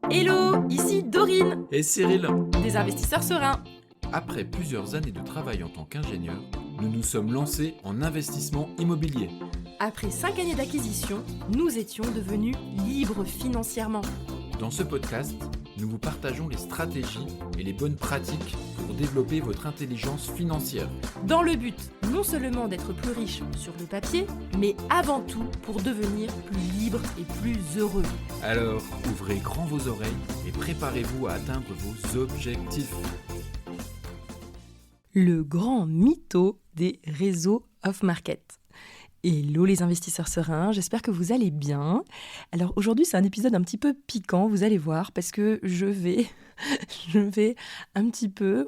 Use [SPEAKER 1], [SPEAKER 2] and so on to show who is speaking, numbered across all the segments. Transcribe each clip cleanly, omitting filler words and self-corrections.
[SPEAKER 1] Hello, ici Dorine,
[SPEAKER 2] Et Cyril,
[SPEAKER 1] des investisseurs sereins.
[SPEAKER 2] après plusieurs années de travail en tant qu'ingénieur, nous nous sommes lancés en investissement immobilier.
[SPEAKER 1] Après 5 années d'acquisition, nous étions devenus libres financièrement.
[SPEAKER 2] Dans ce podcast, nous vous partageons les stratégies et les bonnes pratiques pour développer votre intelligence financière.
[SPEAKER 1] Dans le but non seulement d'être plus riche sur le papier, mais avant tout pour devenir plus libre et plus heureux.
[SPEAKER 2] Alors, ouvrez grand vos oreilles et préparez-vous à atteindre vos objectifs.
[SPEAKER 1] Le grand mytho des réseaux off-market. Hello les investisseurs sereins, j'espère que vous allez bien. Alors aujourd'hui c'est un épisode un petit peu piquant, vous allez voir, parce que je vais un petit peu,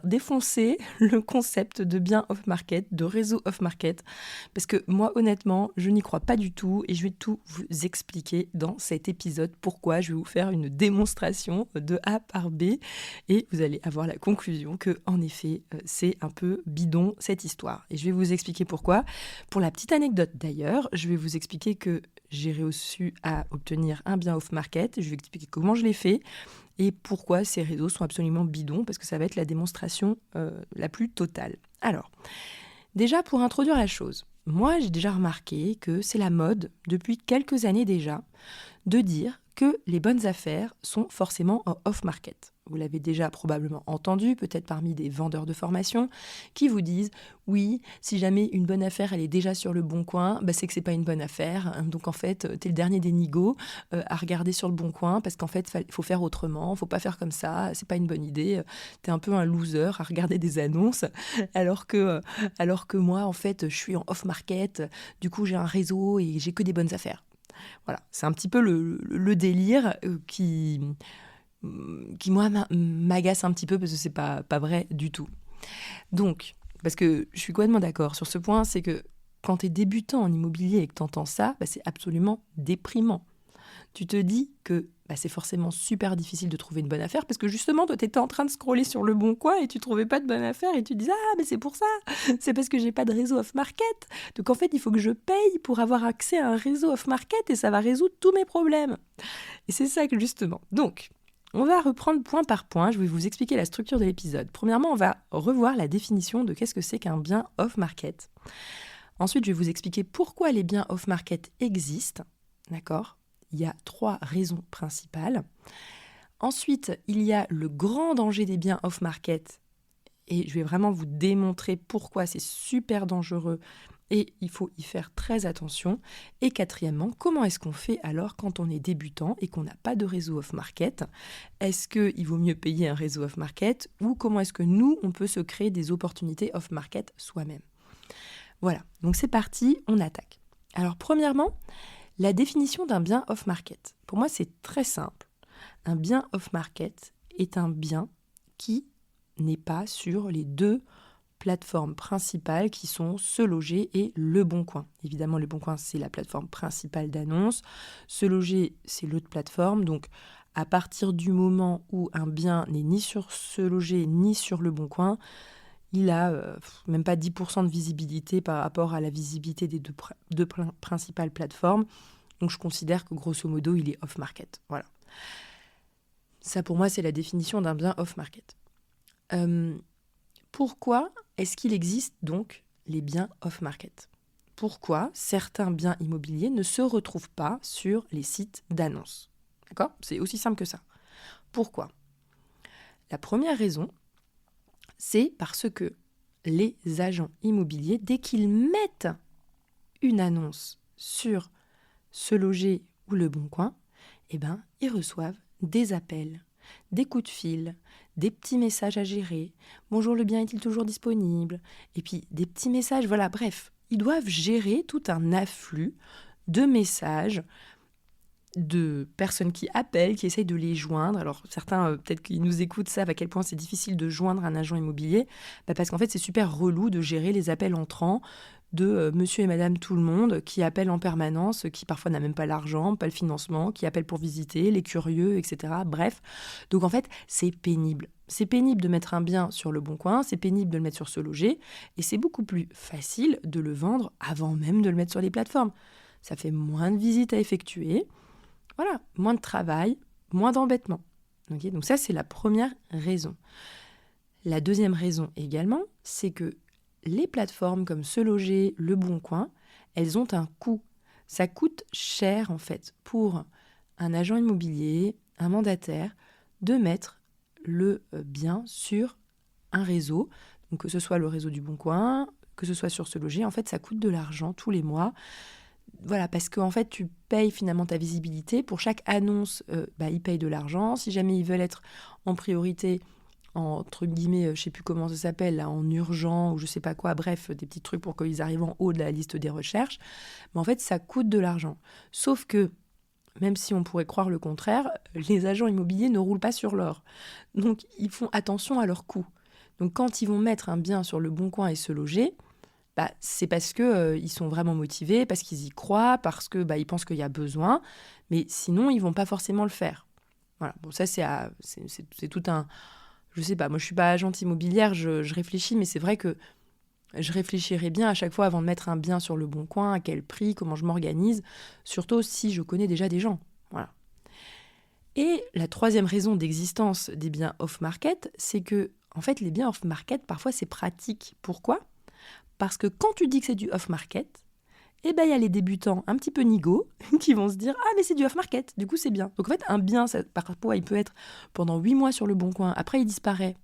[SPEAKER 1] défoncer le concept de biens off-market, de réseau off-market, parce que moi honnêtement je n'y crois pas du tout et je vais tout vous expliquer dans cet épisode pourquoi. Je vais vous faire une démonstration de A par B et vous allez avoir la conclusion que en effet c'est un peu bidon cette histoire et je vais vous expliquer pourquoi. Pour la petite anecdote d'ailleurs, je vais vous expliquer que j'ai réussi à obtenir un bien off-market, je vais vous expliquer comment je l'ai fait et pourquoi ces réseaux sont absolument bidons, parce que ça va être la démonstration la plus totale. Alors, déjà pour introduire la chose, moi j'ai déjà remarqué que c'est la mode, depuis quelques années déjà, de dire que les bonnes affaires sont forcément en off-market. Vous l'avez déjà probablement entendu, peut-être parmi des vendeurs de formation, qui vous disent « Oui, si jamais une bonne affaire elle est déjà sur le bon coin, c'est que c'est pas une bonne affaire. Donc en fait, t'es le dernier des nigauds à regarder sur le bon coin parce qu'en fait, il faut faire autrement, faut pas faire comme ça, c'est pas une bonne idée. T'es un peu un loser à regarder des annonces. Alors que moi, en fait, je suis en off-market, du coup j'ai un réseau et j'ai que des bonnes affaires. » Voilà, c'est un petit peu le délire qui moi m'agace un petit peu parce que c'est pas vrai du tout. Donc, parce que je suis complètement d'accord sur ce point, c'est que quand tu es débutant en immobilier et que tu entends ça, c'est absolument déprimant. Tu te dis que c'est forcément super difficile de trouver une bonne affaire parce que justement, toi, tu étais en train de scroller sur le bon coin et tu trouvais pas de bonne affaire et tu dis « Ah, mais c'est pour ça, c'est parce que j'ai pas de réseau off-market. Donc en fait, il faut que je paye pour avoir accès à un réseau off-market et ça va résoudre tous mes problèmes. » Et c'est ça que justement. Donc, on va reprendre point par point, je vais vous expliquer la structure de l'épisode. Premièrement, on va revoir la définition de qu'est-ce que c'est qu'un bien off-market. Ensuite, je vais vous expliquer pourquoi les biens off-market existent. D'accord ? Il y a 3 raisons principales. Ensuite, il y a le grand danger des biens off-market. Et je vais vraiment vous démontrer pourquoi c'est super dangereux et il faut y faire très attention. Et quatrièmement, comment est-ce qu'on fait alors quand on est débutant et qu'on n'a pas de réseau off-market ? Est-ce qu'il vaut mieux payer un réseau off-market ou comment est-ce que nous, on peut se créer des opportunités off-market soi-même ? Voilà, donc c'est parti, on attaque. Alors premièrement, la définition d'un bien off-market. Pour moi, c'est très simple. Un bien off-market est un bien qui n'est pas sur les 2 plateformes principales qui sont Se Loger et Le Bon Coin. Évidemment, Le Bon Coin, c'est la plateforme principale d'annonce. Se Loger, c'est l'autre plateforme. Donc, à partir du moment où un bien n'est ni sur Se Loger ni sur Le Bon Coin, il a même pas 10% de visibilité par rapport à la visibilité des deux principales plateformes. Donc, je considère que grosso modo, il est off-market. Voilà. Ça, pour moi, c'est la définition d'un bien off-market. Pourquoi est-ce qu'il existe donc les biens off-market ? Pourquoi certains biens immobiliers ne se retrouvent pas sur les sites d'annonces ? D'accord ? C'est aussi simple que ça. Pourquoi ? La première raison, c'est parce que les agents immobiliers, dès qu'ils mettent une annonce sur Se Loger ou Le Bon Coin, ils reçoivent des appels, des coups de fil, des petits messages à gérer. Bonjour, le bien est-il toujours disponible ? Et puis des petits messages, voilà, bref. Ils doivent gérer tout un afflux de messages, de personnes qui appellent, qui essayent de les joindre. Alors certains, peut-être qu'ils nous écoutent, savent à quel point c'est difficile de joindre un agent immobilier, parce qu'en fait c'est super relou de gérer les appels entrants de monsieur et madame tout le monde qui appellent en permanence, qui parfois n'a même pas l'argent, pas le financement, qui appellent pour visiter, les curieux, etc. Bref, donc en fait c'est pénible. C'est pénible de mettre un bien sur Le Bon Coin, c'est pénible de le mettre sur Se Loger, et c'est beaucoup plus facile de le vendre avant même de le mettre sur les plateformes. Ça fait moins de visites à effectuer, voilà, moins de travail, moins d'embêtements. Okay, donc ça, c'est la première raison. La deuxième raison également, c'est que les plateformes comme Se Loger, Le Bon Coin, elles ont un coût. Ça coûte cher en fait pour un agent immobilier, un mandataire, de mettre le bien sur un réseau. Donc que ce soit le réseau du Bon Coin, que ce soit sur Se Loger, en fait ça coûte de l'argent tous les mois. Voilà, parce qu'en fait, tu payes finalement ta visibilité. Pour chaque annonce, ils payent de l'argent. Si jamais ils veulent être en priorité, entre guillemets, je ne sais plus comment ça s'appelle, là, en urgent ou je ne sais pas quoi, bref, des petits trucs pour qu'ils arrivent en haut de la liste des recherches. Mais en fait, ça coûte de l'argent. Sauf que, même si on pourrait croire le contraire, les agents immobiliers ne roulent pas sur l'or. Donc, ils font attention à leurs coûts. Donc, quand ils vont mettre un bien sur Le Bon Coin et Se Loger, c'est parce qu'ils sont vraiment motivés, parce qu'ils y croient, parce qu'ils pensent qu'il y a besoin. Mais sinon, ils ne vont pas forcément le faire. Voilà. Bon, ça, c'est tout un... Je ne sais pas, moi, je ne suis pas agente immobilière, je réfléchis, mais c'est vrai que je réfléchirais bien à chaque fois avant de mettre un bien sur Le Bon Coin, à quel prix, comment je m'organise, surtout si je connais déjà des gens. Voilà. Et la troisième raison d'existence des biens off-market, c'est que, en fait, les biens off-market, parfois, c'est pratique. Pourquoi ? Parce que quand tu dis que c'est du off-market, il y a les débutants un petit peu nigauds qui vont se dire « Ah, mais c'est du off-market, du coup c'est bien ». Donc en fait, un bien, parfois, il peut être pendant 8 mois sur Le Bon Coin, après il disparaît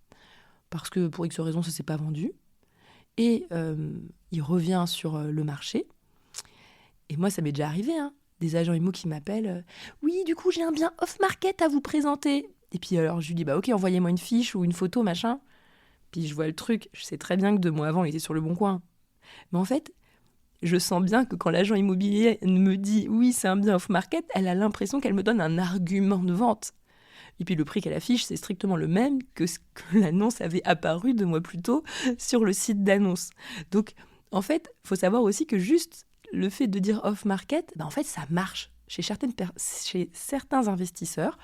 [SPEAKER 1] parce que pour X raison, ça ne s'est pas vendu, et il revient sur le marché. Et moi, ça m'est déjà arrivé, des agents immo qui m'appellent « Oui, du coup, j'ai un bien off-market à vous présenter ». Et puis alors, je lui dis « Ok, envoyez-moi une fiche ou une photo, machin ». Puis je vois le truc, je sais très bien que 2 mois avant, il était sur Le Bon Coin. Mais en fait, je sens bien que quand l'agent immobilier me dit « Oui, c'est un bien off-market », elle a l'impression qu'elle me donne un argument de vente. Et puis le prix qu'elle affiche, c'est strictement le même que ce que l'annonce avait apparu 2 mois plus tôt sur le site d'annonce. Donc, en fait, il faut savoir aussi que juste le fait de dire off-market, en fait, ça marche. Chez certains investisseurs,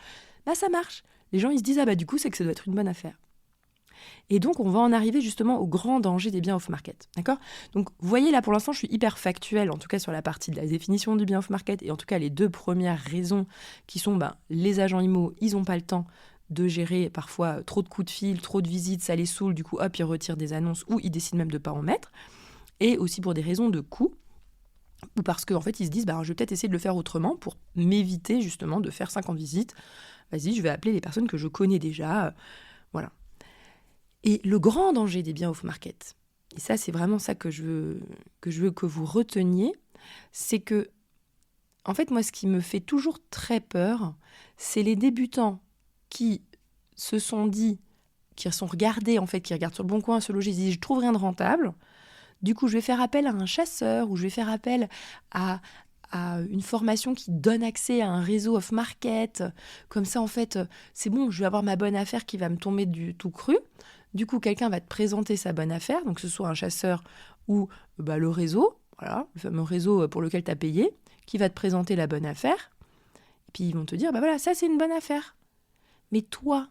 [SPEAKER 1] ça marche. Les gens, ils se disent « Ah du coup, c'est que ça doit être une bonne affaire ». Et donc, on va en arriver justement au grand danger des biens off-market. D'accord ? Donc, vous voyez, là, pour l'instant, je suis hyper factuelle, en tout cas sur la partie de la définition du bien off-market, et en tout cas, les 2 premières raisons qui sont, les agents IMO, ils n'ont pas le temps de gérer parfois trop de coups de fil, trop de visites, ça les saoule, du coup, hop, ils retirent des annonces, ou ils décident même de ne pas en mettre. Et aussi pour des raisons de coût, ou parce qu'en fait, ils se disent, je vais peut-être essayer de le faire autrement pour m'éviter justement de faire 50 visites. Vas-y, je vais appeler les personnes que je connais déjà. Voilà. Et le grand danger des biens off-market, et ça c'est vraiment ça que je veux que vous reteniez, c'est que, en fait, moi ce qui me fait toujours très peur, c'est les débutants qui se sont dit, qui sont regardés, en fait, qui regardent sur Le Bon Coin, Se Loger, ils disent « Je trouve rien de rentable ». Du coup, je vais faire appel à un chasseur ou je vais faire appel à une formation qui donne accès à un réseau off-market. Comme ça, en fait, c'est bon, je vais avoir ma bonne affaire qui va me tomber du tout cru. Du coup, quelqu'un va te présenter sa bonne affaire, donc que ce soit un chasseur ou le réseau, voilà, le fameux réseau pour lequel tu as payé, qui va te présenter la bonne affaire. Et puis, ils vont te dire, voilà, ça, c'est une bonne affaire. Mais toi,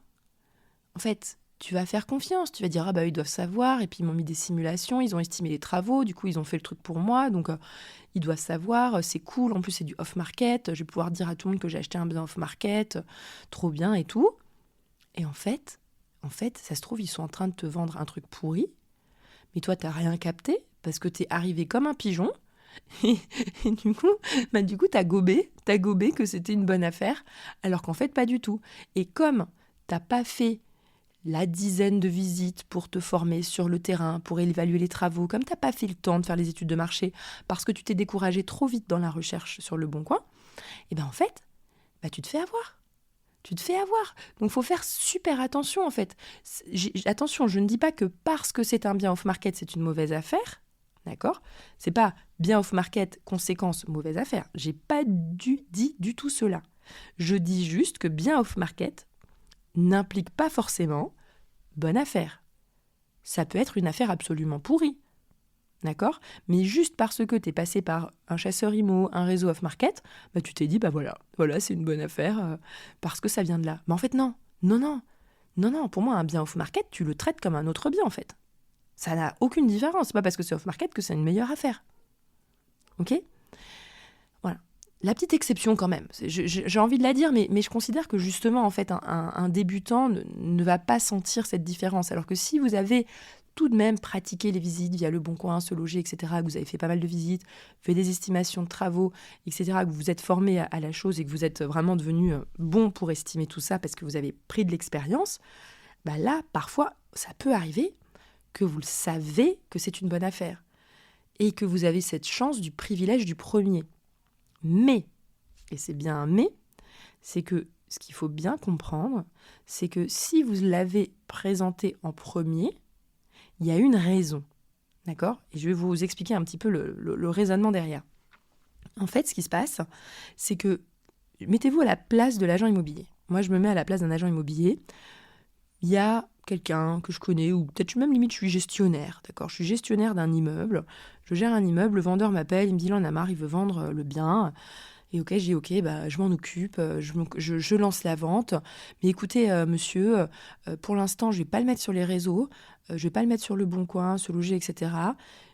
[SPEAKER 1] en fait, tu vas faire confiance. Tu vas dire, ils doivent savoir. Et puis, ils m'ont mis des simulations, ils ont estimé les travaux. Du coup, ils ont fait le truc pour moi. Donc, ils doivent savoir. C'est cool. En plus, c'est du off-market. Je vais pouvoir dire à tout le monde que j'ai acheté un bien off-market. Trop bien et tout. Et en fait, ça se trouve, ils sont en train de te vendre un truc pourri. Mais toi, tu n'as rien capté parce que tu es arrivé comme un pigeon. Et du coup, t'as gobé que c'était une bonne affaire, alors qu'en fait, pas du tout. Et comme t'as pas fait la dizaine de visites pour te former sur le terrain, pour évaluer les travaux, comme t'as pas fait le temps de faire les études de marché, parce que tu t'es découragé trop vite dans la recherche sur Le Bon Coin, et en fait, tu te fais avoir. Donc, il faut faire super attention, en fait. Attention, je ne dis pas que parce que c'est un bien off-market, c'est une mauvaise affaire. D'accord ? C'est pas bien off-market, conséquence, mauvaise affaire. J'ai pas dit du tout cela. Je dis juste que bien off-market n'implique pas forcément bonne affaire. Ça peut être une affaire absolument pourrie. D'accord ? Mais juste parce que tu es passé par un chasseur IMO, un réseau off-market, tu t'es dit, voilà, c'est une bonne affaire parce que ça vient de là. Mais en fait, non. Pour moi, un bien off-market, tu le traites comme un autre bien, en fait. Ça n'a aucune différence. C'est pas parce que c'est off-market que c'est une meilleure affaire. Ok ? Voilà. La petite exception quand même, j'ai envie de la dire, mais je considère que justement, en fait, un débutant ne va pas sentir cette différence. Alors que si vous avez tout de même pratiqué les visites via Le Bon Coin, Se Loger, etc., que vous avez fait pas mal de visites, fait des estimations de travaux, etc., que vous vous êtes formé à la chose et que vous êtes vraiment devenu bon pour estimer tout ça parce que vous avez pris de l'expérience, bah là, parfois, ça peut arriver que vous le savez que c'est une bonne affaire et que vous avez cette chance du privilège du premier. Mais, et c'est bien un mais, c'est que ce qu'il faut bien comprendre, c'est que si vous l'avez présenté en premier, il y a une raison, d'accord ? Et je vais vous expliquer un petit peu le raisonnement derrière. En fait, ce qui se passe, c'est que, mettez-vous à la place de l'agent immobilier. Moi, je me mets à la place d'un agent immobilier. Il y a quelqu'un que je connais, ou peut-être même limite je suis gestionnaire, d'accord ? Je suis gestionnaire d'un immeuble, je gère un immeuble, le vendeur m'appelle, il me dit, il en a marre, il veut vendre le bien. Et ok, je dis ok, bah, je m'en occupe, je lance la vente. Mais écoutez, monsieur, pour l'instant, je vais pas le mettre sur les réseaux, je vais pas le mettre sur Le Bon Coin, Se Loger, etc.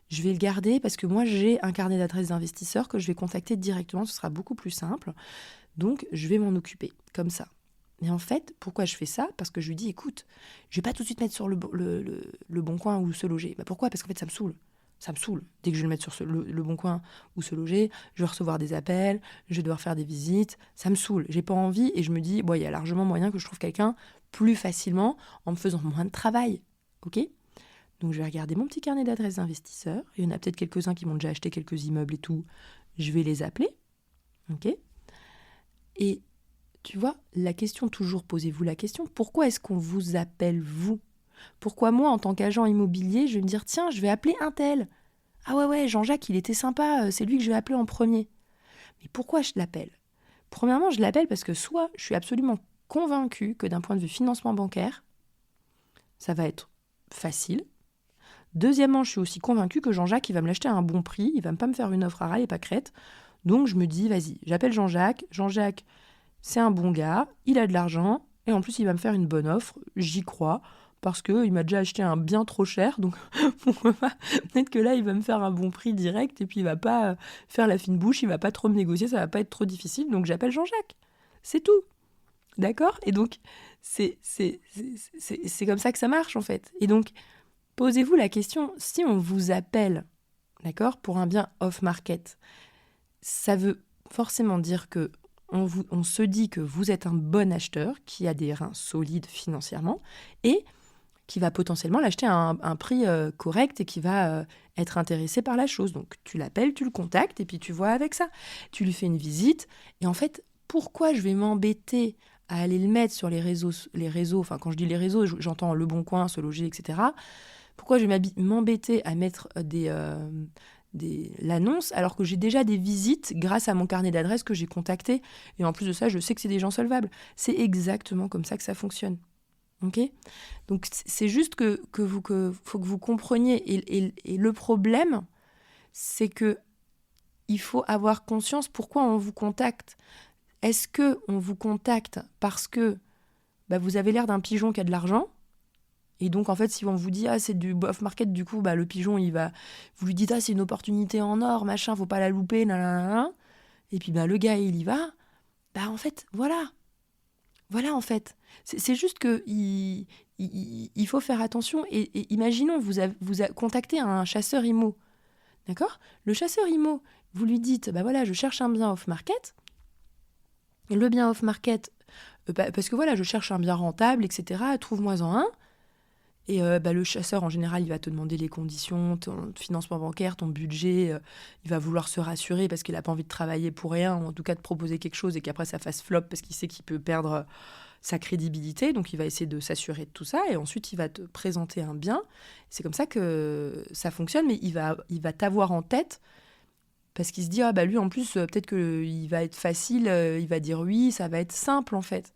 [SPEAKER 1] Je vais le garder parce que moi, j'ai un carnet d'adresses d'investisseurs que je vais contacter directement, ce sera beaucoup plus simple. Donc, je vais m'en occuper, comme ça. Mais en fait, pourquoi je fais ça ? Parce que je lui dis, écoute, je vais pas tout de suite mettre sur le Bon Coin ou Se Loger. Bah, pourquoi ? Parce qu'en fait, ça me saoule. Ça me saoule. Dès que je vais le mettre sur le Bon Coin ou Se Loger, je vais recevoir des appels, je vais devoir faire des visites. Ça me saoule. J'ai pas envie et je me dis, bon, il y a largement moyen que je trouve quelqu'un plus facilement en me faisant moins de travail. Ok ? Donc, je vais regarder mon petit carnet d'adresses d'investisseurs. Il y en a peut-être quelques-uns qui m'ont déjà acheté quelques immeubles et tout. Je vais les appeler. Ok ? Et tu vois, la question, toujours posez-vous la question, pourquoi est-ce qu'on vous appelle vous ? Pourquoi moi, en tant qu'agent immobilier, je vais me dire, tiens, je vais appeler un tel. Ah ouais, Jean-Jacques, il était sympa, c'est lui que je vais appeler en premier. Mais pourquoi je l'appelle ? Premièrement, je l'appelle parce que soit je suis absolument convaincue que d'un point de vue financement bancaire, ça va être facile. Deuxièmement, je suis aussi convaincue que Jean-Jacques, il va me l'acheter à un bon prix, il va pas me faire une offre à ras et pas crête. Donc je me dis, vas-y, j'appelle Jean-Jacques. Jean-Jacques, c'est un bon gars, il a de l'argent, et en plus il va me faire une bonne offre, j'y crois, parce qu'il m'a déjà acheté un bien trop cher, donc pourquoi pas, peut-être que là il va me faire un bon prix direct, et puis il va pas faire la fine bouche, il va pas trop me négocier, ça va pas être trop difficile, donc j'appelle Jean-Jacques, c'est tout, d'accord ? Et donc c'est comme ça que ça marche en fait. Et donc posez-vous la question, si on vous appelle, d'accord, pour un bien off-market, ça veut forcément dire que on se dit que vous êtes un bon acheteur qui a des reins solides financièrement et qui va potentiellement l'acheter à un prix correct et qui va être intéressé par la chose. Donc tu l'appelles, tu le contactes et puis tu vois avec ça. Tu lui fais une visite et en fait, pourquoi je vais m'embêter à aller le mettre sur les réseaux, enfin quand je dis les réseaux, j'entends Le Bon Coin, Se Loger, etc. Pourquoi je vais m'embêter à mettre l'annonce alors que j'ai déjà des visites grâce à mon carnet d'adresses que j'ai contacté et en plus de ça je sais que c'est des gens solvables. C'est exactement comme ça que ça fonctionne. Ok ? Donc c'est juste que faut que vous compreniez et le problème c'est que il faut avoir conscience pourquoi on vous contacte. Est-ce que on vous contacte parce que vous avez l'air d'un pigeon qui a de l'argent ? Et donc, en fait, si on vous dit, c'est du off-market, du coup, le pigeon, vous lui dites, c'est une opportunité en or, machin, faut pas la louper, nanana. Et puis, le gars, il y va. En fait, voilà. Voilà, en fait. C'est juste que il faut faire attention. Et imaginons, vous contactez un chasseur IMO. D'accord ? Le chasseur IMO, vous lui dites, voilà, je cherche un bien off-market. Et le bien off-market, parce que voilà, je cherche un bien rentable, etc. Trouve-moi-en un. Et le chasseur, en général, il va te demander les conditions, ton financement bancaire, ton budget. Il va vouloir se rassurer parce qu'il n'a pas envie de travailler pour rien, ou en tout cas de proposer quelque chose et qu'après ça fasse flop parce qu'il sait qu'il peut perdre sa crédibilité. Donc il va essayer de s'assurer de tout ça et ensuite il va te présenter un bien. C'est comme ça que ça fonctionne, mais il va t'avoir en tête parce qu'il se dit, lui en plus, peut-être qu'il va être facile, il va dire oui, ça va être simple en fait.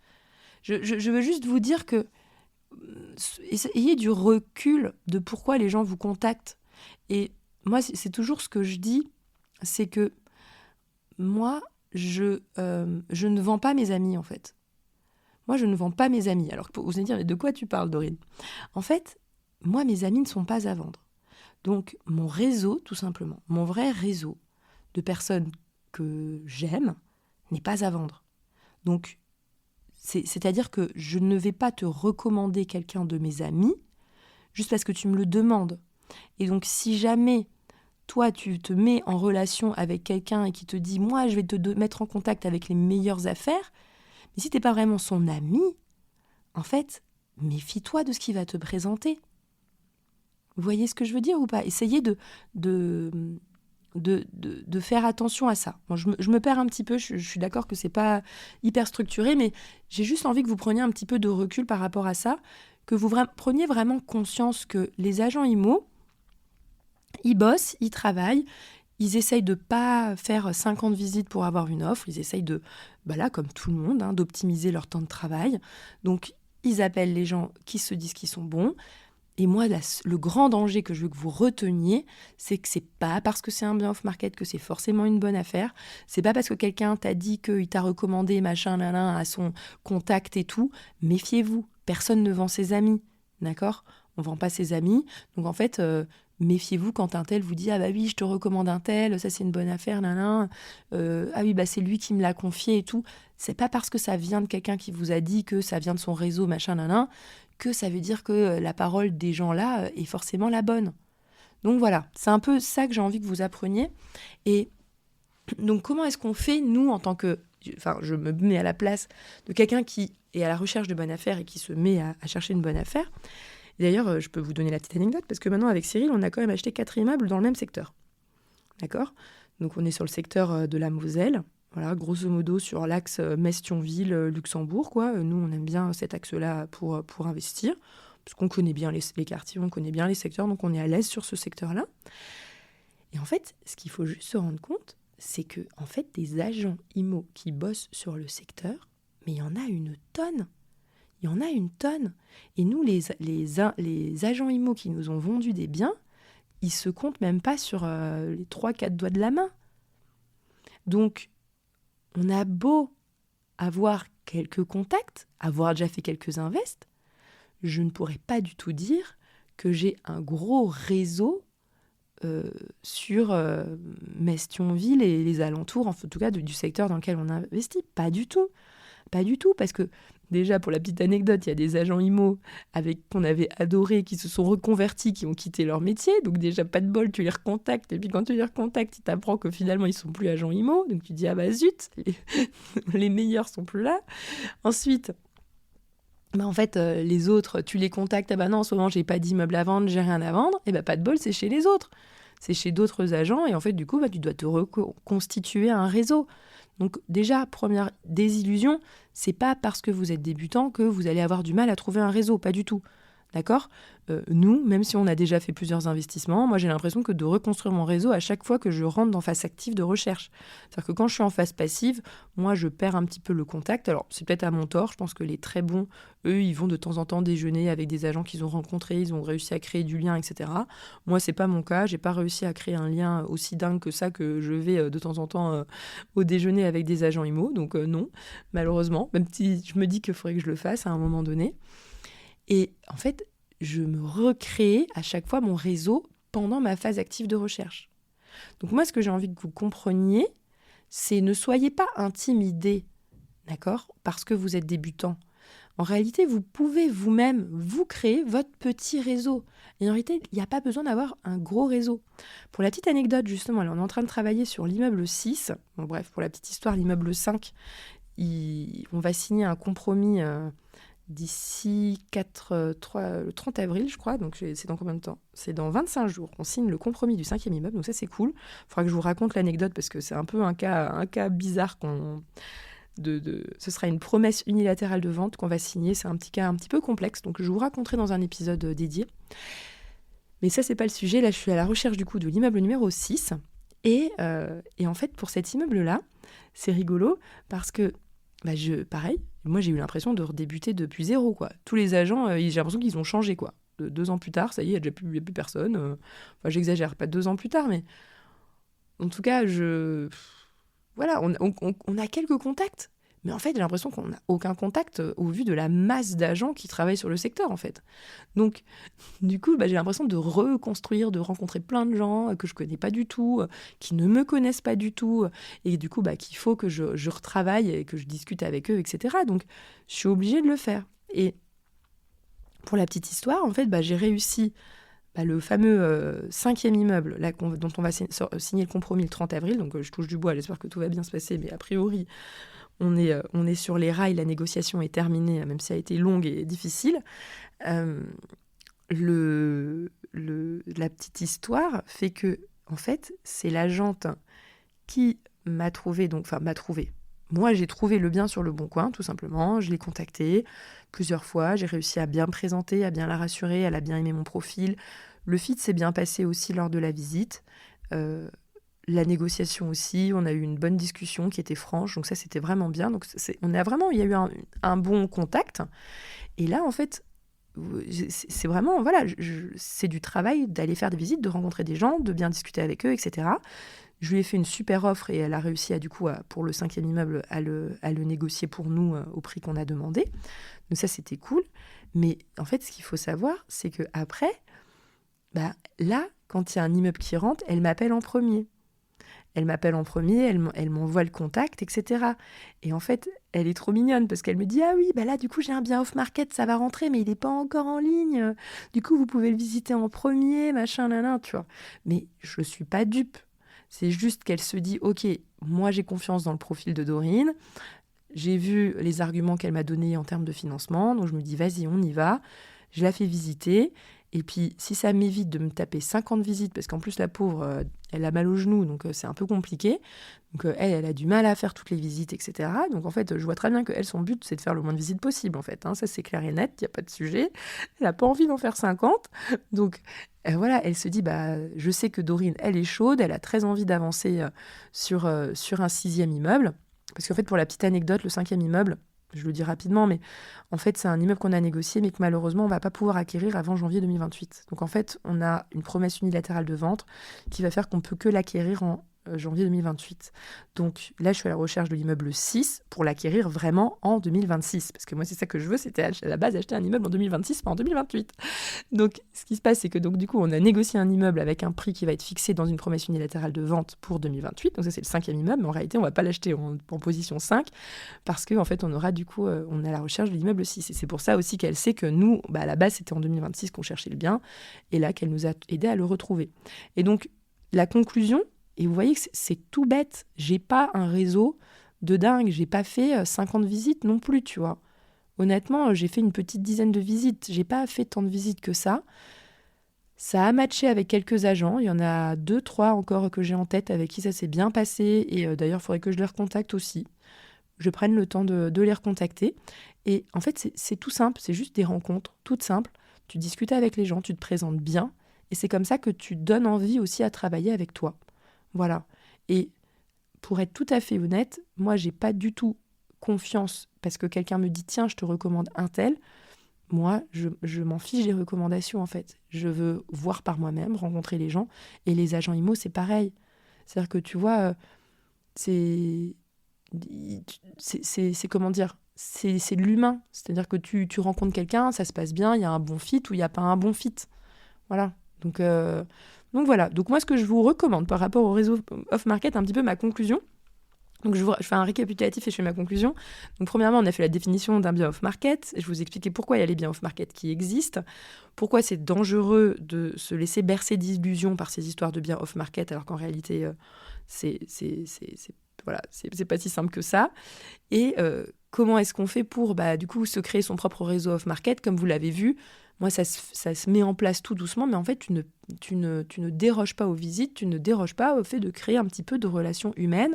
[SPEAKER 1] Je veux juste vous dire que ayez du recul de pourquoi les gens vous contactent. Et moi, c'est toujours ce que je dis, c'est que moi, je ne vends pas mes amis, en fait. Moi, je ne vends pas mes amis. Alors, vous allez dire, mais de quoi tu parles, Dorine ? En fait, moi, mes amis ne sont pas à vendre. Donc, mon réseau, tout simplement, mon vrai réseau de personnes que j'aime n'est pas à vendre. Donc, c'est-à-dire que je ne vais pas te recommander quelqu'un de mes amis juste parce que tu me le demandes. Et donc, si jamais toi, tu te mets en relation avec quelqu'un et qui te dit « Moi, je vais te mettre en contact avec les meilleures affaires », mais si tu n'es pas vraiment son ami, en fait, méfie-toi de ce qu'il va te présenter. Vous voyez ce que je veux dire ou pas ? Essayez de faire attention à ça. Bon, je me perds un petit peu, je suis d'accord que c'est pas hyper structuré, mais j'ai juste envie que vous preniez un petit peu de recul par rapport à ça, que vous preniez vraiment conscience que les agents IMO, ils bossent, ils travaillent, ils essayent de pas faire 50 visites pour avoir une offre, ils essayent de, là, comme tout le monde, d'optimiser leur temps de travail. Donc, ils appellent les gens qui se disent qu'ils sont bons. Et moi, le grand danger que je veux que vous reteniez, c'est que c'est pas parce que c'est un bien off-market que c'est forcément une bonne affaire. C'est pas parce que quelqu'un t'a dit qu'il t'a recommandé machin, à son contact et tout. Méfiez-vous, personne ne vend ses amis, d'accord ? On vend pas ses amis. Donc en fait, méfiez-vous quand un tel vous dit « Ah bah oui, je te recommande un tel, ça c'est une bonne affaire, ah oui, c'est lui qui me l'a confié et tout. » C'est pas parce que ça vient de quelqu'un qui vous a dit que ça vient de son réseau, machin, que ça veut dire que la parole des gens-là est forcément la bonne. Donc voilà, c'est un peu ça que j'ai envie que vous appreniez. Et donc comment est-ce qu'on fait, nous, en tant que... Enfin, je me mets à la place de quelqu'un qui est à la recherche de bonnes affaires et qui se met à chercher une bonne affaire. Et d'ailleurs, je peux vous donner la petite anecdote, parce que maintenant, avec Cyril, on a quand même acheté 4 immeubles dans le même secteur. D'accord ? Donc on est sur le secteur de la Moselle. Voilà, grosso modo sur l'axe Metz-Thionville-Luxembourg, quoi. Nous, on aime bien cet axe-là pour investir, parce qu'on connaît bien les quartiers, on connaît bien les secteurs, donc on est à l'aise sur ce secteur-là. Et en fait, ce qu'il faut juste se rendre compte, c'est que en fait, des agents IMO qui bossent sur le secteur, mais il y en a une tonne. Il y en a une tonne. Et nous, les agents IMO qui nous ont vendu des biens, ils se comptent même pas sur les 3-4 doigts de la main. Donc, on a beau avoir quelques contacts, avoir déjà fait quelques invests, je ne pourrais pas du tout dire que j'ai un gros réseau sur Metz-Thionville et les alentours, en tout cas du secteur dans lequel on investit. Pas du tout. Pas du tout, parce que déjà, pour la petite anecdote, il y a des agents IMO qu'on avait adorés, qui se sont reconvertis, qui ont quitté leur métier. Donc déjà, pas de bol, tu les recontactes. Et puis quand tu les recontactes, tu t'apprends que finalement, ils sont plus agents IMO. Donc tu dis, ah bah zut, les meilleurs sont plus là. Ensuite, en fait, les autres, tu les contactes. Ah bah non, en ce moment, j'ai pas d'immeuble à vendre, j'ai rien à vendre. Et bah pas de bol, c'est chez les autres. C'est chez d'autres agents. Et en fait, du coup, tu dois te reconstituer un réseau. Donc déjà, première désillusion, c'est pas parce que vous êtes débutant que vous allez avoir du mal à trouver un réseau, pas du tout. D'accord ? Nous, même si on a déjà fait plusieurs investissements, moi j'ai l'impression que de reconstruire mon réseau à chaque fois que je rentre dans phase active de recherche. C'est-à-dire que quand je suis en phase passive, moi je perds un petit peu le contact. Alors c'est peut-être à mon tort, je pense que les très bons, eux, ils vont de temps en temps déjeuner avec des agents qu'ils ont rencontrés, ils ont réussi à créer du lien, etc. Moi c'est pas mon cas, j'ai pas réussi à créer un lien aussi dingue que ça, que je vais de temps en temps au déjeuner avec des agents IMO. Donc non, malheureusement, même si je me dis qu'il faudrait que je le fasse à un moment donné. Et en fait, je me recrée à chaque fois mon réseau pendant ma phase active de recherche. Donc moi, ce que j'ai envie que vous compreniez, c'est ne soyez pas intimidés, d'accord, parce que vous êtes débutant. En réalité, vous pouvez vous-même vous créer votre petit réseau. Et en réalité, il n'y a pas besoin d'avoir un gros réseau. Pour la petite anecdote, justement, on est en train de travailler sur l'immeuble 6. Bon, bref, pour la petite histoire, l'immeuble 5, on va signer un compromis... d'ici le 30 avril, je crois, donc c'est dans combien de temps ? C'est dans 25 jours. On signe le compromis du 5e immeuble, donc ça c'est cool. Il faudra que je vous raconte l'anecdote parce que c'est un peu un cas bizarre. Ce sera une promesse unilatérale de vente qu'on va signer. C'est un petit cas un petit peu complexe, donc je vous raconterai dans un épisode dédié. Mais ça, c'est pas le sujet. Là, je suis à la recherche du coup de l'immeuble numéro 6. Et en fait, pour cet immeuble-là, c'est rigolo parce que pareil, moi j'ai eu l'impression de redébuter depuis zéro, quoi. Tous les agents, j'ai l'impression qu'ils ont changé, quoi. 2 ans plus tard, ça y est, il n'y a plus personne. Enfin, j'exagère, pas 2 ans plus tard, mais en tout cas, voilà, on a quelques contacts, Mais en fait, j'ai l'impression qu'on n'a aucun contact au vu de la masse d'agents qui travaillent sur le secteur, en fait. Donc, du coup, j'ai l'impression de reconstruire, de rencontrer plein de gens que je connais pas du tout, qui ne me connaissent pas du tout, et du coup, qu'il faut que je retravaille et que je discute avec eux, etc. Donc, je suis obligée de le faire. Et pour la petite histoire, en fait, j'ai réussi le fameux 5e immeuble là, dont on va signer le compromis le 30 avril. Donc, je touche du bois, j'espère que tout va bien se passer, mais a priori, on est sur les rails, la négociation est terminée, même si ça a été longue et difficile. La petite histoire fait que, en fait, c'est l'agente qui m'a trouvé. Moi, j'ai trouvé le bien sur le Bon Coin, tout simplement. Je l'ai contactée plusieurs fois. J'ai réussi à bien me présenter, à bien la rassurer. Elle a bien aimé mon profil. Le fit s'est bien passé aussi lors de la visite. La négociation aussi. On a eu une bonne discussion qui était franche. Donc ça, c'était vraiment bien. Donc il y a eu un bon contact. Et là, en fait, c'est vraiment, c'est du travail d'aller faire des visites, de rencontrer des gens, de bien discuter avec eux, etc. Je lui ai fait une super offre et elle a réussi pour le 5e immeuble à le négocier pour nous au prix qu'on a demandé. Donc ça, c'était cool. Mais en fait, ce qu'il faut savoir, c'est qu'après, là, quand il y a un immeuble qui rentre, elle m'appelle en premier. Elle m'envoie le contact, etc. Et en fait, elle est trop mignonne parce qu'elle me dit « Ah oui, là, du coup, j'ai un bien off-market, ça va rentrer, mais il n'est pas encore en ligne. Du coup, vous pouvez le visiter en premier, machin, tu vois. » Mais je ne suis pas dupe. C'est juste qu'elle se dit « Ok, moi, j'ai confiance dans le profil de Dorine. J'ai vu les arguments qu'elle m'a donnés en termes de financement. Donc, je me dis « Vas-y, on y va. » Je la fais visiter. Et puis, si ça m'évite de me taper 50 visites, parce qu'en plus, la pauvre, elle a mal au genou, donc c'est un peu compliqué. Donc, elle a du mal à faire toutes les visites, etc. Donc, en fait, je vois très bien qu'elle, son but, c'est de faire le moins de visites possible, en fait. Ça, c'est clair et net, il n'y a pas de sujet. Elle n'a pas envie d'en faire 50. Donc, elle se dit, je sais que Dorine, elle est chaude, elle a très envie d'avancer sur un 6e immeuble. Parce qu'en fait, pour la petite anecdote, le 5e immeuble, je le dis rapidement, mais en fait, c'est un immeuble qu'on a négocié, mais que malheureusement, on ne va pas pouvoir acquérir avant janvier 2028. Donc en fait, on a une promesse unilatérale de vente qui va faire qu'on ne peut que l'acquérir en janvier 2028. Donc là, je suis à la recherche de l'immeuble 6 pour l'acquérir vraiment en 2026. Parce que moi, c'est ça que je veux, c'était à la base acheter un immeuble en 2026, pas en 2028. Donc ce qui se passe, c'est que du coup, on a négocié un immeuble avec un prix qui va être fixé dans une promesse unilatérale de vente pour 2028. Donc ça, c'est le 5e immeuble, mais en réalité, on ne va pas l'acheter en position 5 parce qu'en fait, on aura on est à la recherche de l'immeuble 6. Et c'est pour ça aussi qu'elle sait que nous, à la base, c'était en 2026 qu'on cherchait le bien et là, qu'elle nous a aidé à le retrouver. Et donc, la conclusion, et vous voyez que c'est tout bête. J'ai pas un réseau de dingue. J'ai pas fait 50 visites non plus, tu vois. Honnêtement, j'ai fait une petite dizaine de visites. J'ai pas fait tant de visites que ça. Ça a matché avec quelques agents. Il y en a 2, 3 encore que j'ai en tête avec qui ça s'est bien passé. Et d'ailleurs, il faudrait que je les recontacte aussi. Je prenne le temps de les recontacter. Et en fait, c'est tout simple. C'est juste des rencontres toutes simples. Tu discutes avec les gens, tu te présentes bien. Et c'est comme ça que tu donnes envie aussi à travailler avec toi. Voilà. Et pour être tout à fait honnête, moi, j'ai pas du tout confiance parce que quelqu'un me dit « Tiens, je te recommande un tel ». Moi, je m'en fiche des recommandations, en fait. Je veux voir par moi-même, rencontrer les gens. Et les agents IMO, c'est pareil. C'est-à-dire que, tu vois, c'est comment dire, c'est de l'humain. C'est-à-dire que tu rencontres quelqu'un, ça se passe bien, il y a un bon fit ou il n'y a pas un bon fit. Voilà. Donc voilà. Donc moi, ce que je vous recommande par rapport au réseau off-market, un petit peu ma conclusion. Donc je fais un récapitulatif et je fais ma conclusion. Donc premièrement, on a fait la définition d'un bien off-market. Je vous ai expliqué pourquoi il y a les biens off-market qui existent, pourquoi c'est dangereux de se laisser bercer d'illusions par ces histoires de biens off-market, alors qu'en réalité, c'est pas si simple que ça. Et comment est-ce qu'on fait pour du coup se créer son propre réseau off-market, comme vous l'avez vu. Moi, ça se met en place tout doucement, mais en fait, tu ne déroges pas aux visites, tu ne déroges pas au fait de créer un petit peu de relations humaines.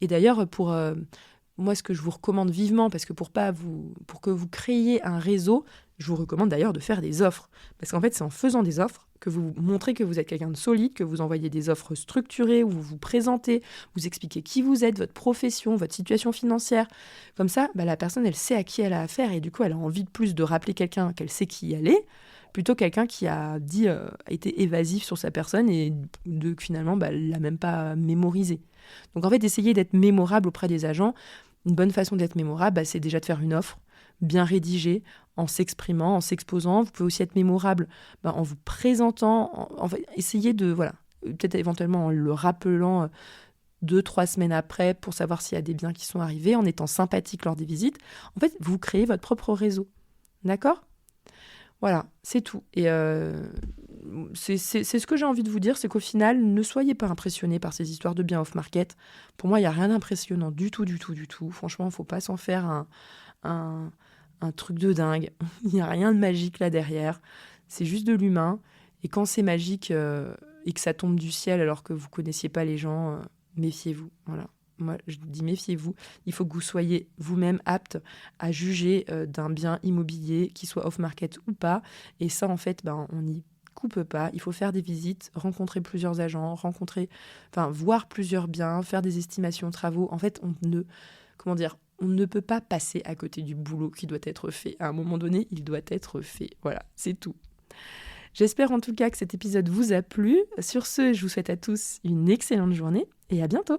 [SPEAKER 1] Et d'ailleurs, pour moi, ce que je vous recommande vivement, parce que pour que vous créiez un réseau, je vous recommande d'ailleurs de faire des offres. Parce qu'en fait, c'est en faisant des offres que vous montrez que vous êtes quelqu'un de solide, que vous envoyez des offres structurées, où vous vous présentez, vous expliquez qui vous êtes, votre profession, votre situation financière. Comme ça, la personne, elle sait à qui elle a affaire et du coup, elle a envie de plus de rappeler quelqu'un qu'elle sait qui elle est, plutôt quelqu'un qui a été évasif sur sa personne et finalement, elle l'a même pas mémorisé. Donc en fait, essayez d'être mémorable auprès des agents. Une bonne façon d'être mémorable, c'est déjà de faire une offre bien rédigée, en s'exprimant, en s'exposant. Vous pouvez aussi être mémorable en vous présentant, essayez de, peut-être éventuellement en le rappelant 2-3 semaines après pour savoir s'il y a des biens qui sont arrivés, en étant sympathique lors des visites. En fait, vous créez votre propre réseau. D'accord ? Voilà, c'est tout. Et c'est ce que j'ai envie de vous dire, c'est qu'au final, ne soyez pas impressionnés par ces histoires de biens off-market. Pour moi, il n'y a rien d'impressionnant du tout. Franchement, il ne faut pas s'en faire un truc de dingue. Il n'y a rien de magique là derrière. C'est juste de l'humain. Et quand c'est magique et que ça tombe du ciel alors que vous ne connaissiez pas les gens, méfiez-vous. Voilà. Moi, je dis méfiez-vous. Il faut que vous soyez vous-même apte à juger d'un bien immobilier, qu'il soit off-market ou pas. Et ça, en fait, on n'y coupe pas. Il faut faire des visites, rencontrer plusieurs agents, voir plusieurs biens, faire des estimations de travaux. En fait, on ne peut pas passer à côté du boulot qui doit être fait. À un moment donné, il doit être fait. Voilà, c'est tout. J'espère en tout cas que cet épisode vous a plu. Sur ce, je vous souhaite à tous une excellente journée et à bientôt.